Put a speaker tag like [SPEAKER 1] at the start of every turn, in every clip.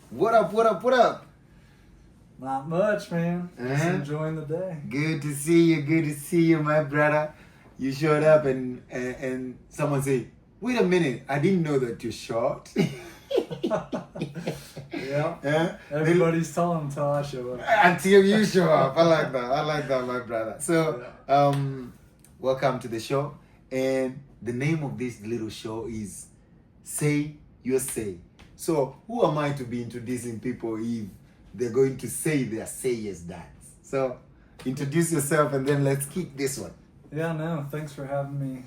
[SPEAKER 1] What up, what up, what up?
[SPEAKER 2] Not much, man. Just
[SPEAKER 1] Uh-huh.
[SPEAKER 2] enjoying the day.
[SPEAKER 1] Good to see you, my brother. You showed up and someone say, wait a minute, I didn't know that you're short.
[SPEAKER 2] Yeah.
[SPEAKER 1] Huh?
[SPEAKER 2] Everybody's telling until I show up.
[SPEAKER 1] Until you show up. I like that, my brother. So, welcome to the show. And the name of this little show is Say Your Say. So, who am I to be introducing people if they're going to say their say yes dads? So, introduce yourself and then let's kick this one.
[SPEAKER 2] Yeah, no, thanks for having me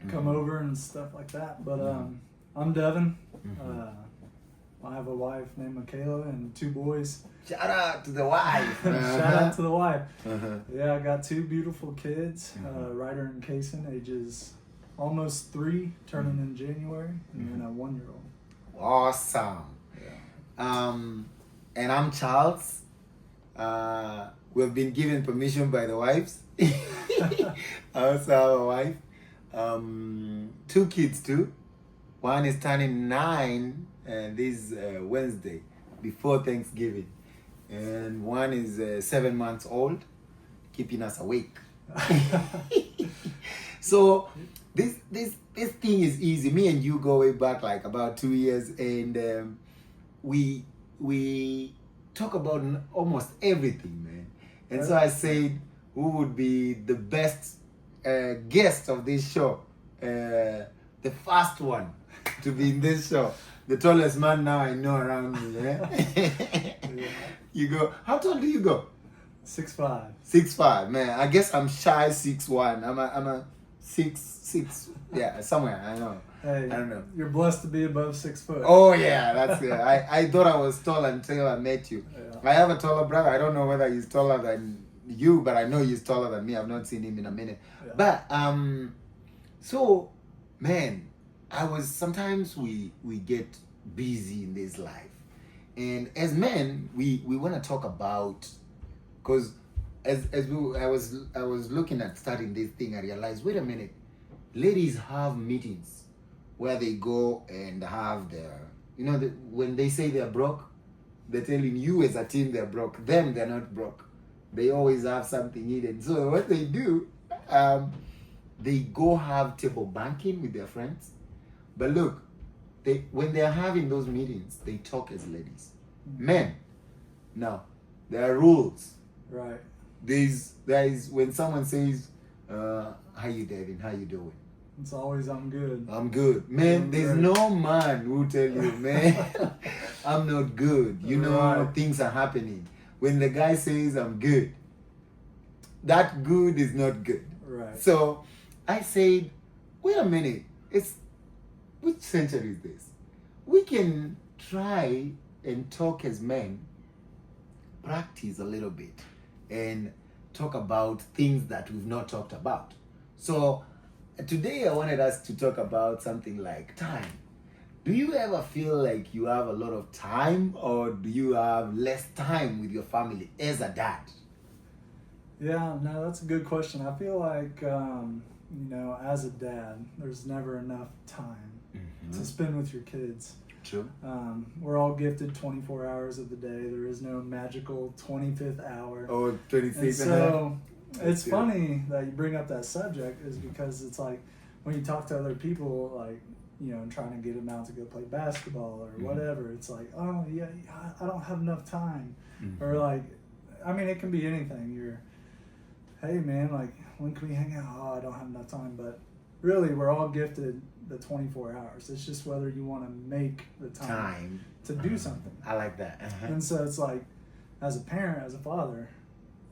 [SPEAKER 2] come over and stuff like that. But I'm Devin. I have a wife named Michaela and 2 boys.
[SPEAKER 1] Shout out to the wife.
[SPEAKER 2] Shout out to the wife.
[SPEAKER 1] Uh-huh.
[SPEAKER 2] Yeah, I got 2 beautiful kids, Ryder and Kaysen, ages almost 3, turning in January, and then a 1-year-old.
[SPEAKER 1] Awesome.
[SPEAKER 2] Yeah.
[SPEAKER 1] And I'm Charles. We've been given permission by the wives. I also have a wife. 2 kids too. One is turning 9 this Wednesday before Thanksgiving, and one is 7 months old, keeping us awake. So this thing is easy. Me and you go way back like about 2 years, and we talk about almost everything, man. And so I said, who would be the best guest of this show? The first one to be in this show. The tallest man now I know around me. Yeah?
[SPEAKER 2] Yeah.
[SPEAKER 1] You go. How tall do you go?
[SPEAKER 2] 6'5".
[SPEAKER 1] 6'5". Man, I guess I'm shy 6'1". I'm a 6'6". Yeah, somewhere. I know.
[SPEAKER 2] Hey,
[SPEAKER 1] I don't know.
[SPEAKER 2] You're blessed to be above 6 foot.
[SPEAKER 1] Oh yeah, that's it. I thought I was tall until I met you.
[SPEAKER 2] Yeah.
[SPEAKER 1] I have a taller brother. I don't know whether he's taller than you, but I know he's taller than me. I've not seen him in a minute.
[SPEAKER 2] Yeah.
[SPEAKER 1] But so man, sometimes we get busy in this life, and as men we want to talk about, because I was looking at starting this thing. I realized, wait a minute, ladies have meetings where they go and have their, when they say they're broke, they're telling you as a team they're broke. Them, they're not broke. They always have something hidden. So what they do, they go have table banking with their friends. But look, when they're having those meetings, they talk as ladies. Men, no, there are rules.
[SPEAKER 2] Right.
[SPEAKER 1] There is when someone says, "How you Devin? How you doing?"
[SPEAKER 2] It's always I'm good.
[SPEAKER 1] I'm good, man.
[SPEAKER 2] I'm
[SPEAKER 1] There's
[SPEAKER 2] great.
[SPEAKER 1] no man who tell you, man, I'm not good.
[SPEAKER 2] Right.
[SPEAKER 1] Things are happening. When the guy says I'm good, that good is not good.
[SPEAKER 2] Right.
[SPEAKER 1] So I said, wait a minute, which century is this? We can try and talk as men, practice a little bit, and talk about things that we've not talked about. So today I wanted us to talk about something like time. Do you ever feel like you have a lot of time, or do you have less time with your family as a dad?
[SPEAKER 2] Yeah, no, that's a good question. I feel like, as a dad, there's never enough time to spend with your kids.
[SPEAKER 1] True.
[SPEAKER 2] We're all gifted 24 hours of the day. There is no magical 25th hour.
[SPEAKER 1] Or 26
[SPEAKER 2] And so it's
[SPEAKER 1] good.
[SPEAKER 2] funny that you bring up that subject, is because it's like when you talk to other people, like, and trying to get them out to go play basketball or whatever, it's like, oh yeah, I don't have enough time. Or like, I mean, it can be anything. Hey man, like, when can we hang out? Oh, I don't have enough time. But really, we're all gifted the 24 hours. It's just whether you want to make the time to do something.
[SPEAKER 1] I like that.
[SPEAKER 2] And so it's like, as a parent, as a father,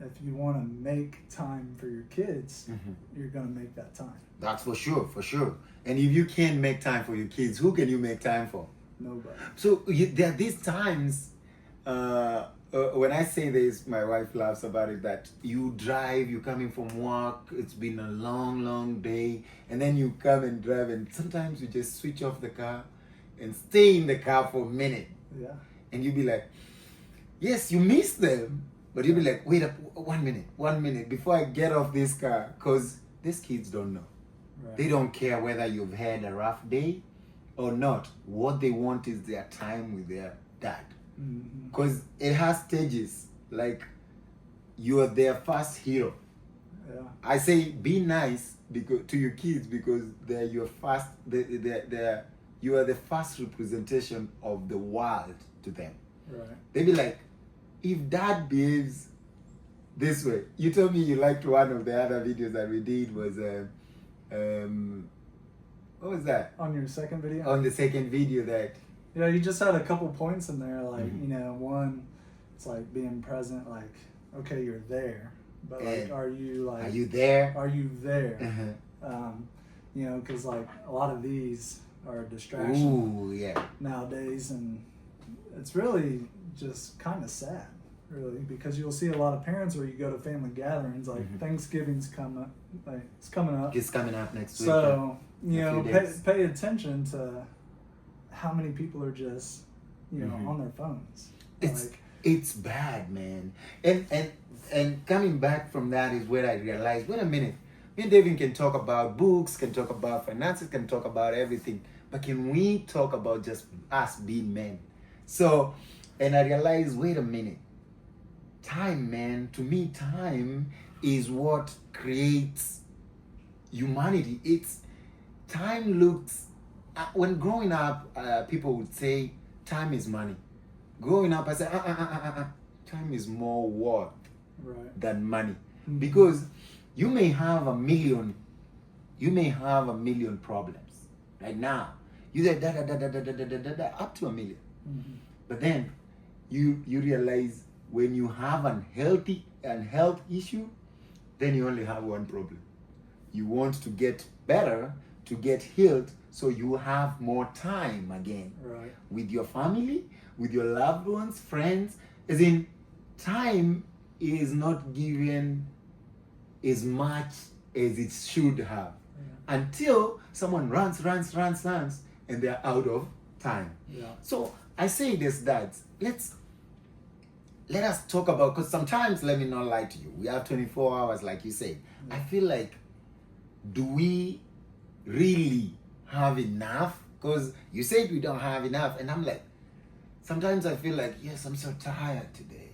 [SPEAKER 2] if you want to make time for your kids, you're going to make that time.
[SPEAKER 1] That's for sure, for sure. And if you can't make time for your kids, who can you make time for?
[SPEAKER 2] Nobody.
[SPEAKER 1] So there are these times, when I say this, my wife laughs about it, that you drive, you're coming from work, it's been a long, long day, and then you come and drive, and sometimes you just switch off the car and stay in the car for a minute.
[SPEAKER 2] Yeah.
[SPEAKER 1] And you'll be like, yes, you miss them, but you'll be like, wait up, 1 minute, before I get off this car, because these kids don't know.
[SPEAKER 2] Right.
[SPEAKER 1] They don't care whether you've had a rough day or not. What they want is their time with their dad.
[SPEAKER 2] Mm-hmm.
[SPEAKER 1] because it has stages. Like you are their first hero.
[SPEAKER 2] Yeah.
[SPEAKER 1] I say be nice because to your kids because they're your first. You are the first representation of the world to them.
[SPEAKER 2] Right.
[SPEAKER 1] They be like, if dad behaves this way. You told me you liked one of the other videos that we did was what was that?
[SPEAKER 2] On your second video?
[SPEAKER 1] On the second video that
[SPEAKER 2] Yeah, you just had a couple points in there, like,
[SPEAKER 1] Mhm.
[SPEAKER 2] you know, one, it's like being present, like, okay, you're there, but like,
[SPEAKER 1] And
[SPEAKER 2] are you like,
[SPEAKER 1] are you there?
[SPEAKER 2] are you there?
[SPEAKER 1] Uh-huh.
[SPEAKER 2] You know, because like a lot of these are a distraction
[SPEAKER 1] Ooh, yeah.
[SPEAKER 2] nowadays, and it's really just kind of sad, really, because you'll see a lot of parents where you go to family gatherings, like
[SPEAKER 1] Mhm.
[SPEAKER 2] Thanksgiving's it's coming up.
[SPEAKER 1] It's coming up next week.
[SPEAKER 2] So, you
[SPEAKER 1] a
[SPEAKER 2] know,
[SPEAKER 1] few
[SPEAKER 2] pay,
[SPEAKER 1] days.
[SPEAKER 2] pay attention to how many people are just, you know,
[SPEAKER 1] Mhm.
[SPEAKER 2] on their phones.
[SPEAKER 1] It's it's bad, man. And coming back from that is where I realized, wait a minute, me and David can talk about books, can talk about finances, can talk about everything, but can we talk about just us being men? So, and I realized, wait a minute, time, man. To me, time is what creates humanity. It's time looks when growing up, people would say time is money. Growing up, I said, time is more worth
[SPEAKER 2] right.
[SPEAKER 1] than money.
[SPEAKER 2] Mhm.
[SPEAKER 1] Because you may have a million problems right now. You say up to a million.
[SPEAKER 2] Mhm.
[SPEAKER 1] But then you realize when you have an health issue, then you only have one problem. You want to get better, to get healed, so you have more time again
[SPEAKER 2] Right.
[SPEAKER 1] with your family, with your loved ones, friends. As in, time is not given as much as it should have until someone runs, and they're out of time.
[SPEAKER 2] Yeah.
[SPEAKER 1] So I say this, that let us talk about, because sometimes, let me not lie to you, we have 24 hours, like you say. I feel like, do we really have enough? Because you said we don't have enough, and I'm like, sometimes I feel like, yes, I'm so tired today.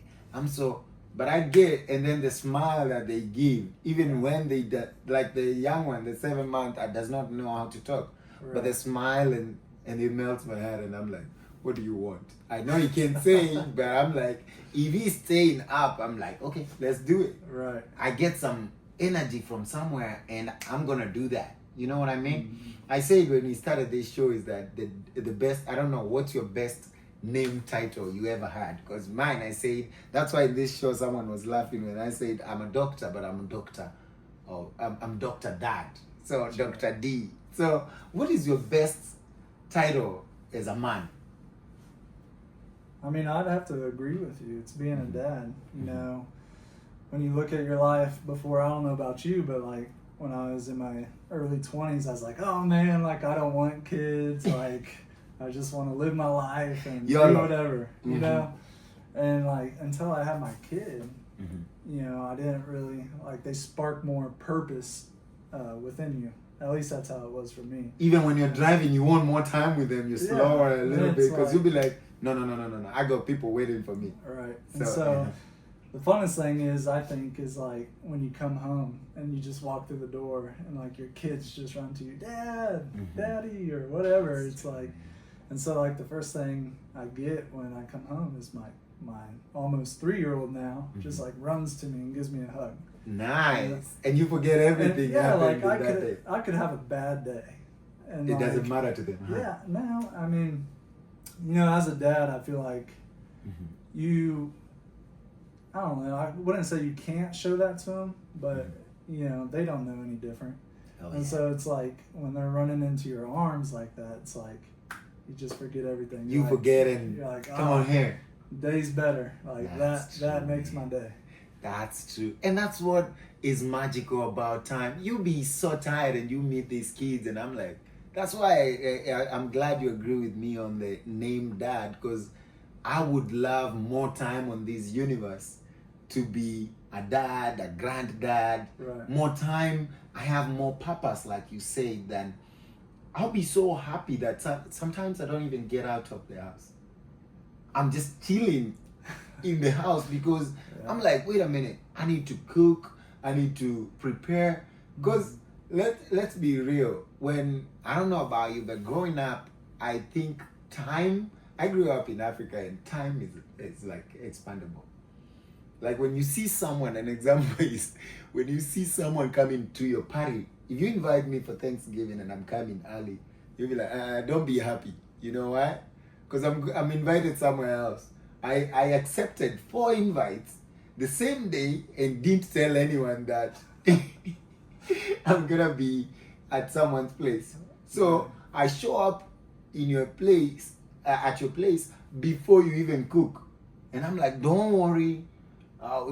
[SPEAKER 1] But I get, and then the smile that they give, even when like the young one, the 7-month, does not know how to talk,
[SPEAKER 2] Right.
[SPEAKER 1] but they smile and it melts my heart, and I'm like, what do you want? I know he can say, but I'm like, if he's staying up, I'm like, okay, let's do it.
[SPEAKER 2] Right.
[SPEAKER 1] I get some energy from somewhere, and I'm gonna do that. You know what I mean?
[SPEAKER 2] Mhm.
[SPEAKER 1] I said when we started this show is that the best. I don't know what's your best name title you ever had, because mine, I said, that's why in this show someone was laughing when I said I'm a doctor, but I'm a doctor, or I'm Dr. Dad, so Dr. D. So what is your best title as a man?
[SPEAKER 2] I mean, I'd have to agree with you. It's being a
[SPEAKER 1] Mhm.
[SPEAKER 2] dad. You
[SPEAKER 1] Mhm.
[SPEAKER 2] know, when you look at your life before, I don't know about you, but like when I was in my early 20s, I was like, oh man, like I don't want kids. Like I just want to live my life and do
[SPEAKER 1] YOLO.
[SPEAKER 2] whatever, you
[SPEAKER 1] Mhm.
[SPEAKER 2] know? And like until I had my kid,
[SPEAKER 1] Mm-hmm.
[SPEAKER 2] you know, I didn't really, like they spark more purpose within you. At least that's how it was for me.
[SPEAKER 1] Even when you're driving, you want more time with them. You're
[SPEAKER 2] Yeah,
[SPEAKER 1] slower a little
[SPEAKER 2] it's
[SPEAKER 1] bit, because
[SPEAKER 2] like-
[SPEAKER 1] you'll be like, no. I got people waiting for me.
[SPEAKER 2] Right.
[SPEAKER 1] So,
[SPEAKER 2] And so the funnest thing is, I think, is like when you come home and you just walk through the door and like your kids just run to you, Dad,
[SPEAKER 1] Mhm.
[SPEAKER 2] Daddy, or whatever. It's like, and so like the first thing I get when I come home is my almost 3-year-old now just
[SPEAKER 1] Mhm.
[SPEAKER 2] like runs to me and gives me a hug.
[SPEAKER 1] Nice. And you forget everything
[SPEAKER 2] And, yeah,
[SPEAKER 1] happened
[SPEAKER 2] like
[SPEAKER 1] in that day.
[SPEAKER 2] I could have a bad day, and
[SPEAKER 1] It
[SPEAKER 2] like,
[SPEAKER 1] doesn't matter to them. Huh?
[SPEAKER 2] Yeah, no, I mean, you know, as a dad, I feel like
[SPEAKER 1] Mhm.
[SPEAKER 2] I don't know, I wouldn't say you can't show that to them, but you know, they don't know any different.
[SPEAKER 1] Hell
[SPEAKER 2] And
[SPEAKER 1] yeah.
[SPEAKER 2] so it's like when they're running into your arms like that, it's like you just forget everything.
[SPEAKER 1] You
[SPEAKER 2] You're like-
[SPEAKER 1] forget and
[SPEAKER 2] you're like,
[SPEAKER 1] come
[SPEAKER 2] oh,
[SPEAKER 1] on here.
[SPEAKER 2] day's better. Like
[SPEAKER 1] That's
[SPEAKER 2] that
[SPEAKER 1] true,
[SPEAKER 2] makes my
[SPEAKER 1] man.
[SPEAKER 2] day.
[SPEAKER 1] That's true. And that's what is magical about time. You be so tired and you meet these kids, and I'm like, that's why I'm glad you agree with me on the name Dad, because I would love more time on this universe to be a dad, a granddad.
[SPEAKER 2] Right.
[SPEAKER 1] More time, I have more purpose, like you say, than I'll be so happy that sometimes I don't even get out of the house. I'm just chilling in the house because
[SPEAKER 2] Yeah.
[SPEAKER 1] I'm like, wait a minute, I need to cook, I need to prepare. Because let's be real, when, I don't know about you, but growing up, I think time, I grew up in Africa and time is like expandable. Like when you see someone, an example is when you see someone coming to your party, if you invite me for Thanksgiving and I'm coming early, you'll be like, don't be happy. You know why? Because I'm invited somewhere else. I accepted 4 invites the same day and didn't tell anyone that I'm gonna be at someone's place. So I show up in your place, at your place before you even cook, and I'm like, don't worry,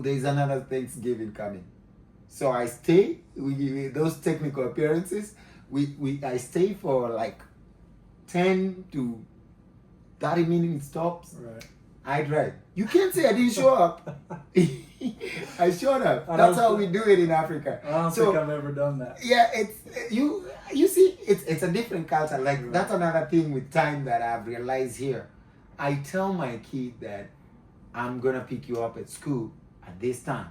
[SPEAKER 1] there's another Thanksgiving coming. So I stay. Those technical appearances, I stay for like 10 to 30 minute stops.
[SPEAKER 2] Right.
[SPEAKER 1] I drive. You can't say I didn't show up. I showed up. That's how we do it in Africa.
[SPEAKER 2] I don't think I've ever done that.
[SPEAKER 1] Yeah, it's you see, it's a different culture. Like
[SPEAKER 2] Right.
[SPEAKER 1] That's another thing with time that I've realized here. I tell my kid that I'm gonna pick you up at school at this time.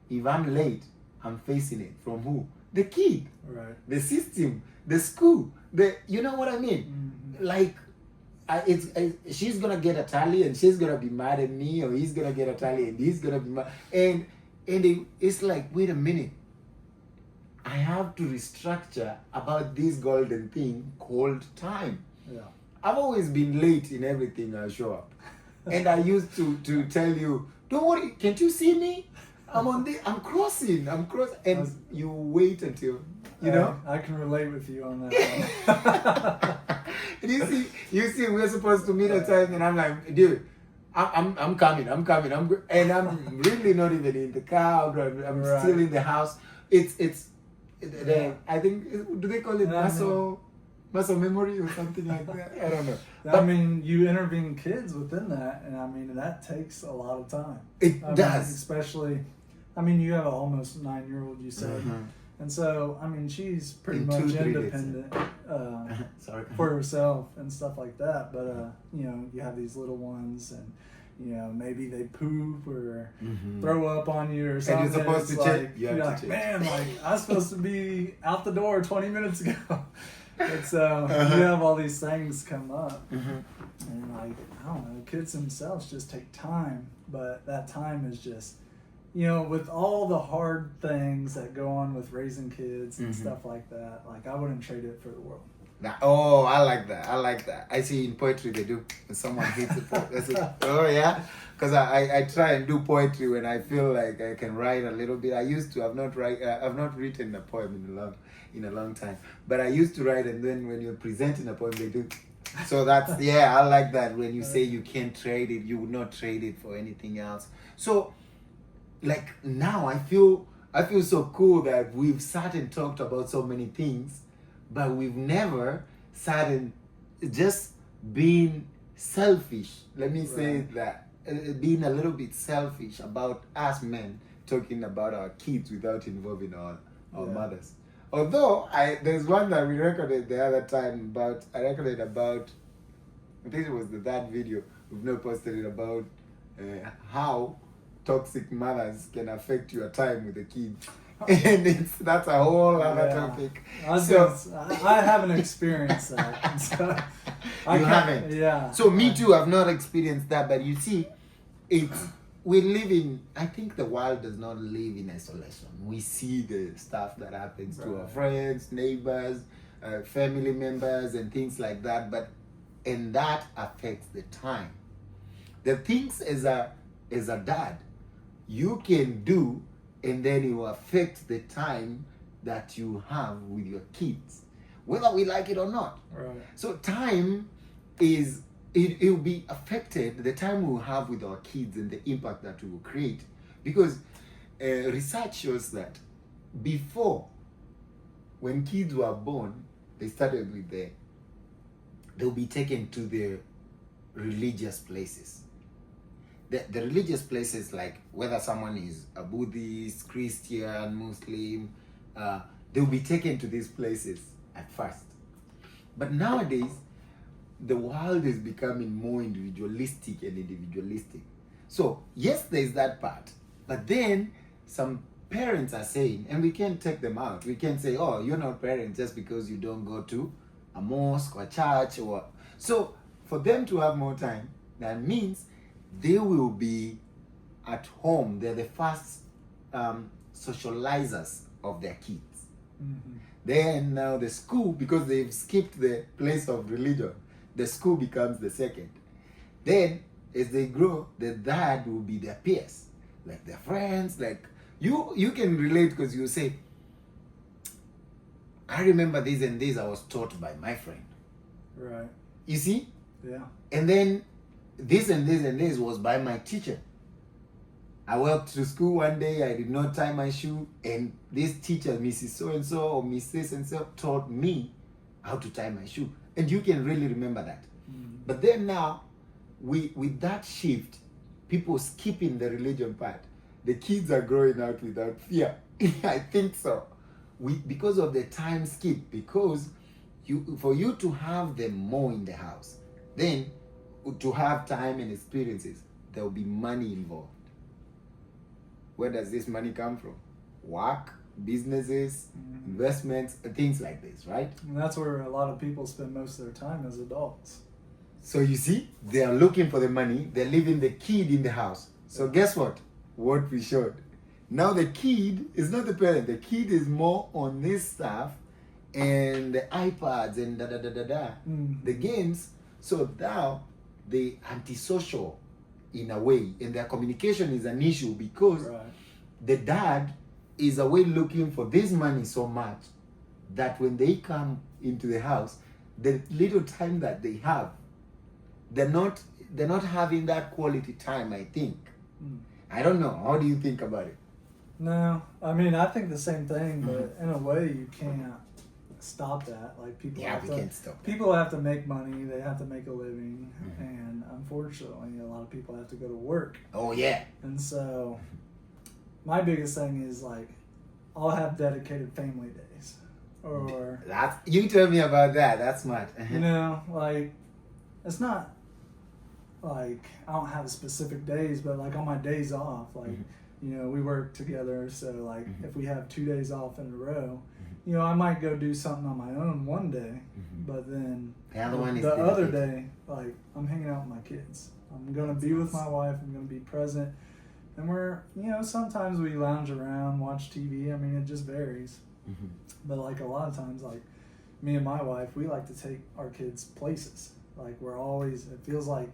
[SPEAKER 1] If I'm late, I'm facing it from who? The kid,
[SPEAKER 2] Right.
[SPEAKER 1] the system, the school. You know what I mean?
[SPEAKER 2] Mhm.
[SPEAKER 1] Like, she's gonna get a tally and she's gonna be mad at me, or he's gonna get a tally and he's gonna be mad, and it's like, wait a minute, I have to restructure about this golden thing called time.
[SPEAKER 2] Yeah.
[SPEAKER 1] I've always been late in everything I show up, and I used to tell you, don't worry, can't you see me? I'm crossing, and you wait until, you know.
[SPEAKER 2] I can relate with you on that one.
[SPEAKER 1] You see, we're supposed to meet a time, and I'm like, dude, I'm coming, and I'm really not even in the car. I'm
[SPEAKER 2] Right.
[SPEAKER 1] still in the house. I think, do they call it muscle memory or something like that? I don't know.
[SPEAKER 2] I mean, you intervene kids within that, and I mean that takes a lot of time.
[SPEAKER 1] It
[SPEAKER 2] I mean,
[SPEAKER 1] does.
[SPEAKER 2] especially, I mean, you have an almost 9-year-old, you said, and so I mean, she's pretty
[SPEAKER 1] In
[SPEAKER 2] much
[SPEAKER 1] 2-3 days.
[SPEAKER 2] independent
[SPEAKER 1] Sorry.
[SPEAKER 2] for herself and stuff like that. But you know, you have these little ones, and you know, maybe they poop or throw up on you or something.
[SPEAKER 1] And you're supposed
[SPEAKER 2] It's
[SPEAKER 1] to check.
[SPEAKER 2] like,
[SPEAKER 1] You have
[SPEAKER 2] you're
[SPEAKER 1] to
[SPEAKER 2] like,
[SPEAKER 1] check.
[SPEAKER 2] man, like I was supposed to be out the door 20 minutes ago. And so you have all these things come up, and like, I don't know, kids themselves just take time, but that time is just, you know, with all the hard things that go on with raising kids and stuff like that, like I wouldn't trade it for the world.
[SPEAKER 1] Oh, I like that. I see in poetry they do. When someone hits a poet, I say, oh yeah, because I try and do poetry when I feel like I can write a little bit. I used to. I've not written a poem in a long time, but I used to write, and then when you're presenting a poem, they do. So that's I like that. When you say you can't trade it, you would not trade it for anything else. So, like now, I feel so cool that we've sat and talked about so many things, but we've never sat and just being selfish. Let me say that. Being a little bit selfish about us men talking about our kids without involving our mothers. Although there's one that we recorded the other time about, I think it was that video, we've not posted it, about how toxic mothers can affect your time with the kids. And that's a whole other topic.
[SPEAKER 2] I haven't experienced that. So
[SPEAKER 1] You haven't?
[SPEAKER 2] Yeah.
[SPEAKER 1] So me too, I've not experienced that, but you see, we live in, I think the world does not live in isolation. We see the stuff that happens to our friends, neighbors, family members, and things like that, and that affects the time. The things as a dad you can do, and then it will affect the time that you have with your kids, whether we like it or not.
[SPEAKER 2] Right.
[SPEAKER 1] So time is, it will be affected, the time we'll have with our kids and the impact that we will create. Because research shows that before, when kids were born, they started with they'll be taken to the religious places. The religious places, like whether someone is a Buddhist, Christian, Muslim, they'll be taken to these places at first. But nowadays, the world is becoming more individualistic and individualistic. So yes, there's that part, but then some parents are saying, and we can't take them out. We can't say, oh, you're not parents just because you don't go to a mosque or church or so. For them to have more time, that means they will be at home. They're the first socializers of their kids.
[SPEAKER 2] Mm-hmm.
[SPEAKER 1] Then now the school, because they've skipped the place of religion, the school becomes the second. Then as they grow, the dad will be their peers, like their friends. Like you can relate because you say, I remember this and this I was taught by my friend.
[SPEAKER 2] Right.
[SPEAKER 1] You see?
[SPEAKER 2] Yeah.
[SPEAKER 1] And then this and this and this was by my teacher. I walked to school one day, I did not tie my shoe, and this teacher, Mrs. So-and-so or Mrs. and-so, taught me how to tie my shoe. And you can really remember that.
[SPEAKER 2] Mm-hmm.
[SPEAKER 1] But then now, with that shift, people skipping the religion part, the kids are growing out without fear. I think so. Because of the time skip, because for you to have them more in the house, then to have time and experiences, there will be money involved. Where does this money come from? Work, businesses, investments, things like this, right?
[SPEAKER 2] And that's where a lot of people spend most of their time as adults.
[SPEAKER 1] So you see, they are looking for the money, they're leaving the kid in the house. So guess what? What we showed. Now the kid is not the parent, the kid is more on this stuff and the iPads and the games. So now they antisocial in a way, and their communication is an issue because the dad is away looking for this money so much that when they come into the house, the little time that they have, they're not having that quality time, I think. I don't know. How do you think about it?
[SPEAKER 2] No, I mean, I think the same thing, but in a way you can't stop that. Like people
[SPEAKER 1] can't stop that.
[SPEAKER 2] People have to make money, they have to make a living, and unfortunately a lot of people have to go to work.
[SPEAKER 1] Oh yeah.
[SPEAKER 2] And so my biggest thing is like I'll have dedicated family days. Or
[SPEAKER 1] you tell me about that. That's smart.
[SPEAKER 2] You know, like it's not like I don't have specific days, but like on my days off, like you know, we work together, so like if we have 2 days off in a row, you know, I might go do something on my own one day, but then
[SPEAKER 1] the
[SPEAKER 2] other day, like I'm hanging out with my kids. I'm gonna be with my wife. I'm gonna be present, and we're, you know, sometimes we lounge around, watch TV. I mean, it just varies. But like a lot of times, like me and my wife, we like to take our kids places. Like we're always, it feels like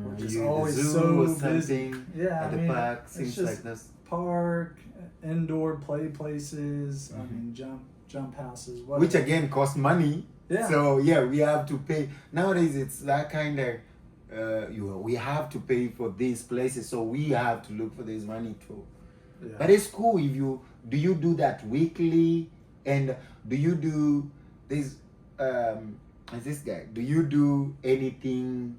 [SPEAKER 2] we're just always so busy. Yeah,
[SPEAKER 1] at the park, things like this.
[SPEAKER 2] Park, indoor play places. I mean, jump houses. Whatever.
[SPEAKER 1] Which again costs money.
[SPEAKER 2] Yeah.
[SPEAKER 1] So yeah, we have to pay. Nowadays, it's that kind of we have to pay for these places, so we have to look for this money too. Yeah. But it's cool if you do that weekly, and do you do this? As this guy, do you do anything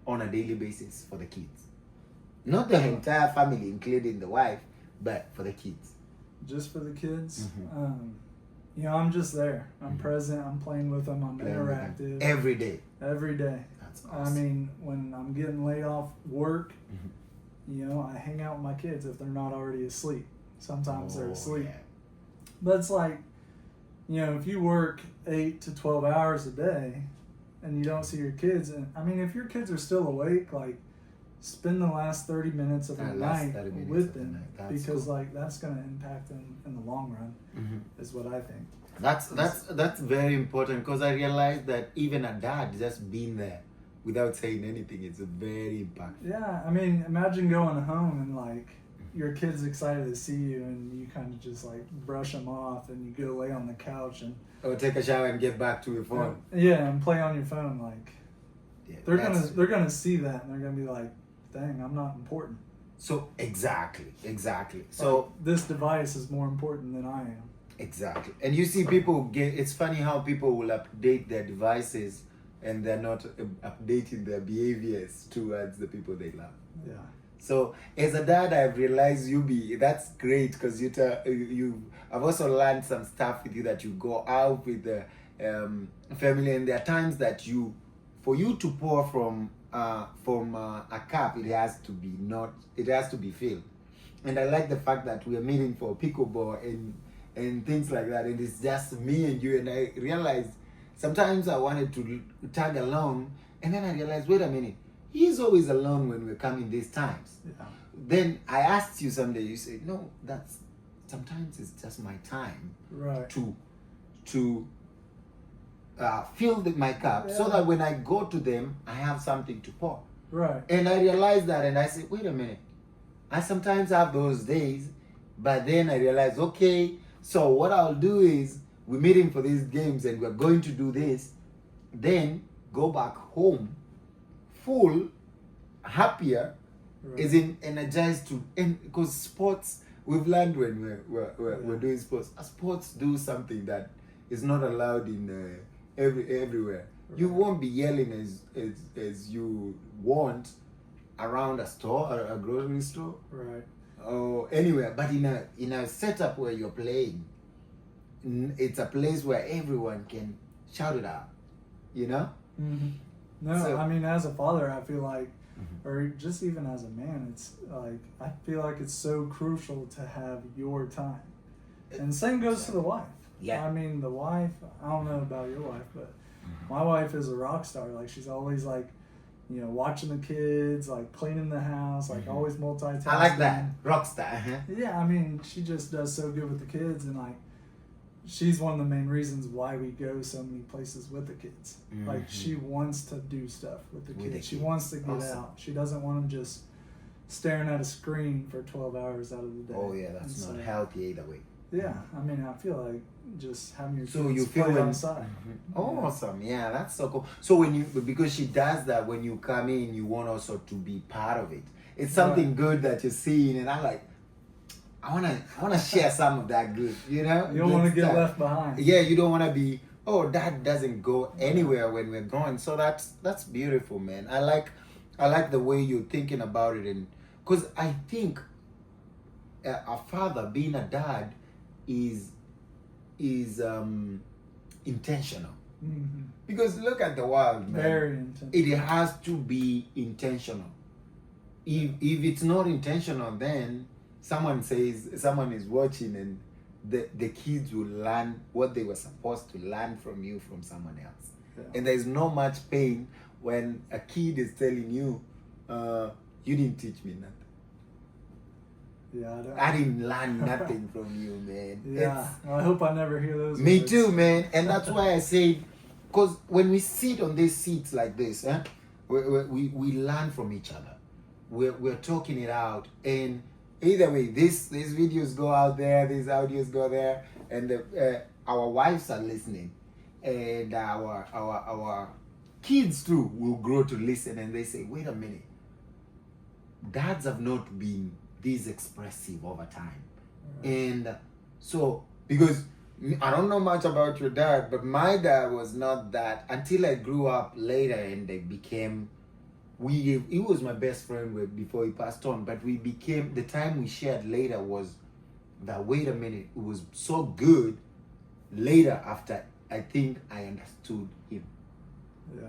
[SPEAKER 1] on a daily basis for the kids? Not the entire family, including the wife, but for the kids.
[SPEAKER 2] Just for the kids. You know, I'm just there. I'm present. I'm playing with them. I'm interactive.
[SPEAKER 1] Every day.
[SPEAKER 2] Every day.
[SPEAKER 1] That's awesome. I
[SPEAKER 2] mean, when I'm getting laid off work, you know, I hang out with my kids if they're not already asleep. Sometimes they're asleep. Yeah. But it's like, you know, if you work 8 to 12 hours a day and you don't see your kids, and I mean, if your kids are still awake, like, spend the last 30 minutes of the night with them, because cool. Like that's going to impact them in the long run, is what I think.
[SPEAKER 1] That's very important, because I realized that even a dad just being there without saying anything, it's very impactful.
[SPEAKER 2] Yeah, I mean, imagine going home and like your kid's excited to see you, and you kind of just like brush them off, and you go lay on the couch and
[SPEAKER 1] take a shower and get back to your phone.
[SPEAKER 2] Yeah, and play on your phone. Like they're gonna see that, and they're gonna be like, dang, I'm not important.
[SPEAKER 1] So exactly. So
[SPEAKER 2] like, this device is more important than I am.
[SPEAKER 1] Exactly. And you see people it's funny how people will update their devices and they're not updating their behaviors towards the people they love.
[SPEAKER 2] Yeah.
[SPEAKER 1] So as a dad, I've realized that's great, because I've also learned some stuff with you, that you go out with family, and there are times that for you to pour from a cup, it has to be filled. And I like the fact that we are meeting for pickleball and things like that, and it's just me and you. And I realized sometimes I wanted to tag along, and then I realized, wait a minute, he's always alone when we're coming these times.
[SPEAKER 2] Yeah.
[SPEAKER 1] Then I asked you someday, you said, no, sometimes it's just my time
[SPEAKER 2] Right.
[SPEAKER 1] to fill my cup, so that when I go to them, I have something to pour.
[SPEAKER 2] Right.
[SPEAKER 1] And I realized that, and I said, wait a minute, I sometimes have those days, but then I realized, okay, so what I'll do is, we're meeting for these games and we're going to do this, then go back home full, happier,
[SPEAKER 2] Right.
[SPEAKER 1] is energized and because sports, we've learned when we're doing sports, sports do something that is not allowed in everywhere.
[SPEAKER 2] Right.
[SPEAKER 1] You won't be yelling as you want around a store or a grocery store
[SPEAKER 2] Right.
[SPEAKER 1] or anywhere, but in a setup where you're playing, it's a place where everyone can shout it out, you know.
[SPEAKER 2] Mm-hmm. No,
[SPEAKER 1] So-
[SPEAKER 2] I mean, as a father, I feel like, or just even as a man, it's like I feel like it's so crucial to have your time. And same goes to the wife.
[SPEAKER 1] Yeah.
[SPEAKER 2] I mean, the wife. I don't know about your wife, but my wife is a rock star. Like she's always like, you know, watching the kids, like cleaning the house, like always multitasking.
[SPEAKER 1] I like that, rockstar. Uh-huh.
[SPEAKER 2] Yeah, I mean, she just does so good with the kids, and like, she's one of the main reasons why we go so many places with the kids. Like, she wants to do stuff with the kids. She wants to get
[SPEAKER 1] Awesome.
[SPEAKER 2] out. She doesn't want them just staring at a screen for 12 hours out of the day.
[SPEAKER 1] Oh yeah, that's
[SPEAKER 2] And
[SPEAKER 1] not
[SPEAKER 2] so,
[SPEAKER 1] healthy either way.
[SPEAKER 2] Yeah, I mean, I feel like just having your
[SPEAKER 1] So
[SPEAKER 2] kids
[SPEAKER 1] you feel
[SPEAKER 2] play
[SPEAKER 1] when-
[SPEAKER 2] outside.
[SPEAKER 1] Oh, awesome. Yeah, that's so cool. So because she does that, when you come in, you want also to be part of it. It's something good that you're seeing, and I'm like, I wanna share some of that good, you know?
[SPEAKER 2] You don't want to
[SPEAKER 1] Good
[SPEAKER 2] get
[SPEAKER 1] stuff.
[SPEAKER 2] left behind.
[SPEAKER 1] Yeah, you don't want to be, oh, that doesn't go anywhere when we're going. So that's beautiful, man. I like the way you're thinking about it, and because I think a father, being a dad, is intentional.
[SPEAKER 2] Mm-hmm.
[SPEAKER 1] Because look at the world, man.
[SPEAKER 2] Very intense.
[SPEAKER 1] It has to be intentional. If it's not intentional, then someone is watching, and the kids will learn what they were supposed to learn from you from someone else.
[SPEAKER 2] Yeah.
[SPEAKER 1] And there's no much pain when a kid is telling you, you didn't teach me nothing.
[SPEAKER 2] Yeah,
[SPEAKER 1] I didn't learn nothing from you, man.
[SPEAKER 2] Yeah, I hope I never hear those
[SPEAKER 1] Me
[SPEAKER 2] words.
[SPEAKER 1] too, man. And that's why I say, because when we sit on these seats like this, we learn from each other. We're talking it out, and either way, these videos go out there, these audios go there, and our wives are listening, and our kids too will grow to listen, and they say, wait a minute, dads have not been this expressive over time. And so, because I don't know much about your dad, but my dad was not that until I grew up later, and they became, he was my best friend before he passed on, but we became, the time we shared later was that, wait a minute, it was so good later after I think I understood him.
[SPEAKER 2] Yeah.